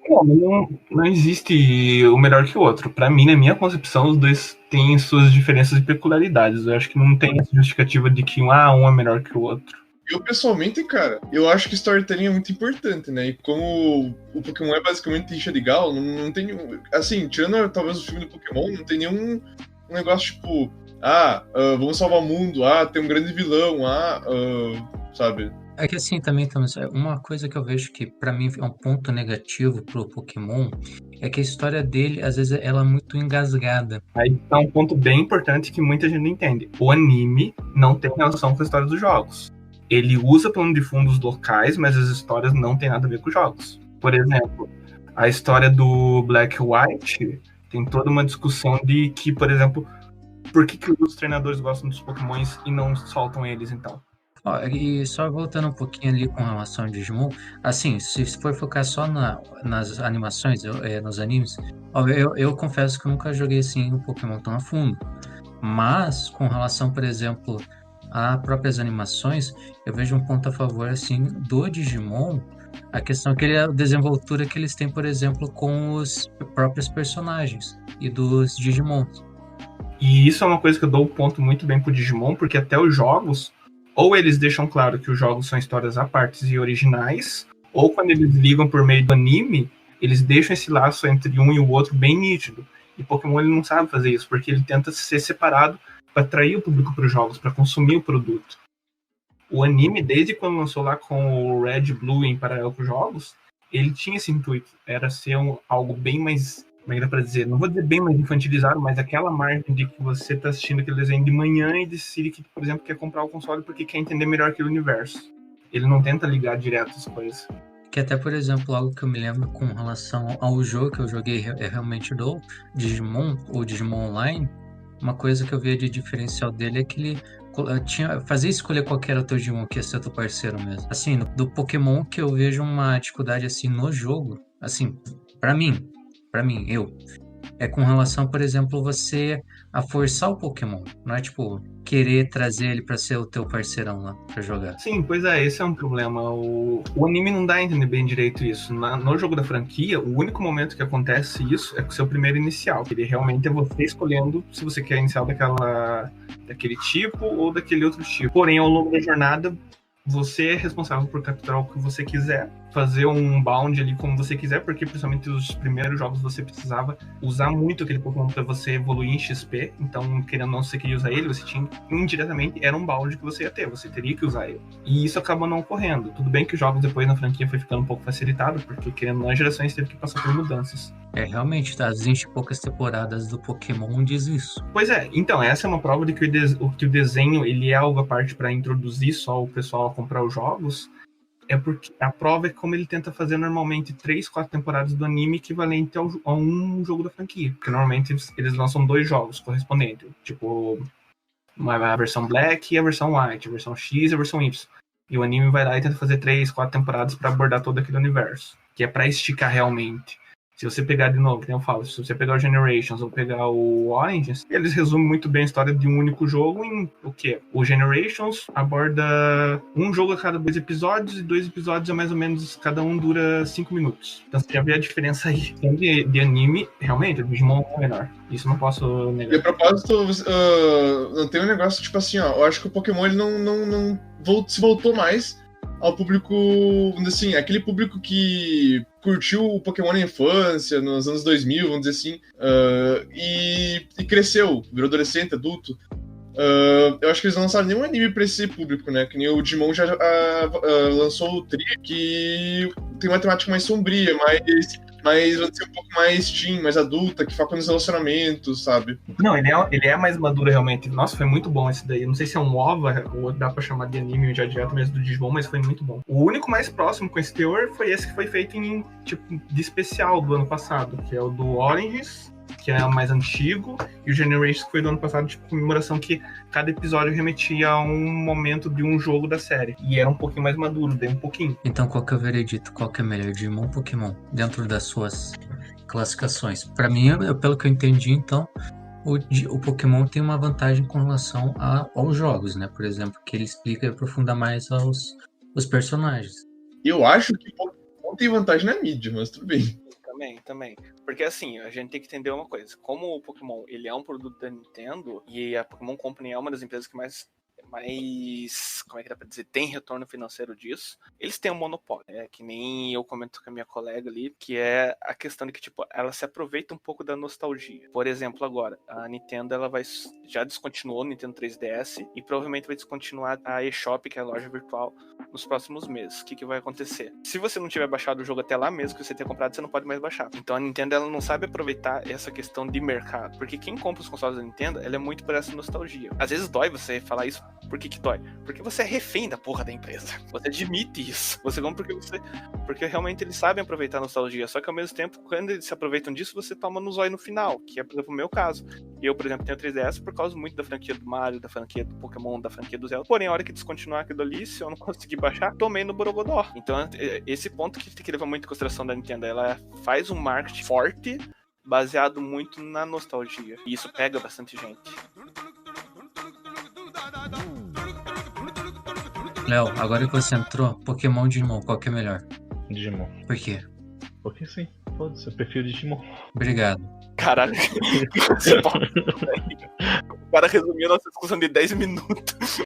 Não existe o melhor que o outro. Pra mim, na minha concepção, os dois têm suas diferenças e peculiaridades. Eu acho que não tem essa justificativa de que um é melhor que o outro. Eu, pessoalmente, cara, eu acho que storytelling é muito importante, né? E como o Pokémon é basicamente rixa de galo, não tem... Assim, tirando talvez o filme do Pokémon, não tem nenhum negócio tipo... vamos salvar o mundo, tem um grande vilão, sabe? É que assim também, uma coisa que eu vejo que pra mim é um ponto negativo pro Pokémon é que a história dele, às vezes, ela é muito engasgada. Aí tá um ponto bem importante que muita gente não entende. O anime não tem relação com a história dos jogos. Ele usa plano de fundos locais, mas as histórias não têm nada a ver com os jogos. Por exemplo, a história do Black White tem toda uma discussão de que, por exemplo, por que os treinadores gostam dos Pokémons e não soltam eles, então? E só voltando um pouquinho ali com relação ao Digimon, assim, se for focar só nas animações, nos animes, eu confesso que eu nunca joguei assim o Pokémon tão a fundo. Mas, com relação, por exemplo, a próprias animações, eu vejo um ponto a favor, assim, do Digimon, a questão que a desenvoltura que eles têm, por exemplo, com os próprios personagens e dos Digimons. E isso é uma coisa que eu dou um ponto muito bem pro Digimon, porque até os jogos, ou eles deixam claro que os jogos são histórias à parte e originais, ou quando eles ligam por meio do anime, eles deixam esse laço entre um e o outro bem nítido. E Pokémon ele não sabe fazer isso, porque ele tenta ser separado para atrair o público para os jogos, para consumir o produto. O anime, desde quando lançou lá com o Red Blue em paralelo com os jogos, ele tinha esse intuito, era ser algo bem mais, como é que dá pra dizer, não vou dizer bem mais infantilizado, mas aquela margem de que você tá assistindo aquele desenho de manhã e decide que, por exemplo, quer comprar o console porque quer entender melhor aquele universo. Ele não tenta ligar direto as coisas. Que até, por exemplo, algo que eu me lembro com relação ao jogo que eu joguei realmente do Digimon, ou Digimon Online, uma coisa que eu via de diferencial dele é que ele fazia escolher qual era o teu Digimon que ia ser teu parceiro mesmo. Assim, do Pokémon que eu vejo uma dificuldade assim no jogo, assim, pra mim, é com relação, por exemplo, você a forçar o Pokémon, não é tipo querer trazer ele pra ser o teu parceirão lá pra jogar. Sim, pois é, esse é um problema. O anime não dá a entender bem direito isso. No jogo da franquia, o único momento que acontece isso é com o seu primeiro inicial. Ele realmente é você escolhendo se você quer inicial daquele tipo ou daquele outro tipo. Porém, ao longo da jornada, você é responsável por capturar o que você quiser, fazer um bound ali como você quiser, porque principalmente os primeiros jogos você precisava usar muito aquele Pokémon para você evoluir em XP, então querendo ou não você queria usar ele, você tinha indiretamente, era um bound que você ia ter, você teria que usar ele. E isso acaba não ocorrendo. Tudo bem que os jogos depois na franquia foi ficando um pouco facilitado, porque querendo ou não, as gerações teve que passar por mudanças. Realmente, tá, as 20 e poucas temporadas do Pokémon diz isso. Pois é, então, essa é uma prova de que o desenho ele é algo à parte para introduzir só o pessoal a comprar os jogos, é porque a prova é como ele tenta fazer normalmente 3, 4 temporadas do anime equivalente a um jogo da franquia, porque normalmente eles lançam 2 jogos correspondentes, tipo a versão Black e a versão White, a versão X e a versão Y. E o anime vai lá e tenta fazer 3, 4 temporadas para abordar todo aquele universo, que é para esticar realmente. Se você pegar de novo, que eu falo, se você pegar o Generations ou pegar o Origins, eles resumem muito bem a história de um único jogo em o quê? O Generations aborda um jogo a cada 2 episódios, e 2 episódios é mais ou menos, cada um dura 5 minutos. Então você já vê a diferença aí. De anime, realmente, o Digimon é menor. Isso não posso negar. E a propósito, não tem um negócio tipo assim, ó, eu acho que o Pokémon ele não se voltou mais ao público, assim, aquele público que curtiu o Pokémon na infância, nos anos 2000, vamos dizer assim, e cresceu, virou adolescente, adulto. Eu acho que eles não lançaram nenhum anime pra esse público, né? Que nem o Digimon já lançou o Tri, que tem uma temática mais sombria, mais vai ser um pouco mais teen, mais adulta, que foca nos relacionamentos, sabe? Não, ele é mais maduro realmente. Nossa, foi muito bom esse daí. Não sei se é um OVA ou dá pra chamar de anime já direto mesmo do Digimon, mas foi muito bom. O único mais próximo com esse teor foi esse que foi feito em, tipo, de especial do ano passado, que é o do Oranges, que é o mais antigo, e o Generations que foi do ano passado, tipo, comemoração que cada episódio remetia a um momento de um jogo da série. E era um pouquinho mais maduro, deu um pouquinho. Então, qual que é o veredito? Qual que é melhor, Digimon ou Pokémon? Dentro das suas classificações. Pra mim, pelo que eu entendi, então, o Pokémon tem uma vantagem com relação aos jogos, né? Por exemplo, que ele explica e aprofunda mais os personagens. Eu acho que Pokémon tem vantagem na mídia, mas tudo bem. também. Porque assim, a gente tem que entender uma coisa. Como o Pokémon, ele é um produto da Nintendo, e a Pokémon Company é uma das empresas que mais, como é que dá pra dizer, tem retorno financeiro disso, eles têm um monopólio, que nem eu comento com a minha colega ali, que é a questão de que, tipo, ela se aproveita um pouco da nostalgia. Por exemplo, agora, a Nintendo, já descontinuou o Nintendo 3DS e provavelmente vai descontinuar a eShop, que é a loja virtual, nos próximos meses. O que vai acontecer? Se você não tiver baixado o jogo até lá mesmo que você tenha comprado, você não pode mais baixar. Então a Nintendo, ela não sabe aproveitar essa questão de mercado, porque quem compra os consoles da Nintendo, ela é muito por essa nostalgia. Às vezes dói você falar isso. Por que dói? Porque você é refém da porra da empresa. Você admite isso. Você compra porque realmente eles sabem aproveitar a nostalgia. Só que ao mesmo tempo, quando eles se aproveitam disso, você toma no zóio no final, que é, por exemplo, o meu caso. Eu, por exemplo, tenho 3DS por causa muito da franquia do Mario, da franquia do Pokémon, da franquia do Zelda. Porém, a hora que descontinuar aquilo ali, se eu não conseguir baixar, tomei no Borogodó. Então, esse ponto que tem que levar muito em consideração da Nintendo, ela faz um marketing forte, baseado muito na nostalgia. E isso pega bastante gente. Léo, agora que você entrou, Pokémon e Digimon, qual que é melhor? Digimon. Por quê? Porque sim, foda-se, eu prefiro Digimon. Obrigado. Caralho. O cara resumiu a nossa discussão de 10 minutos.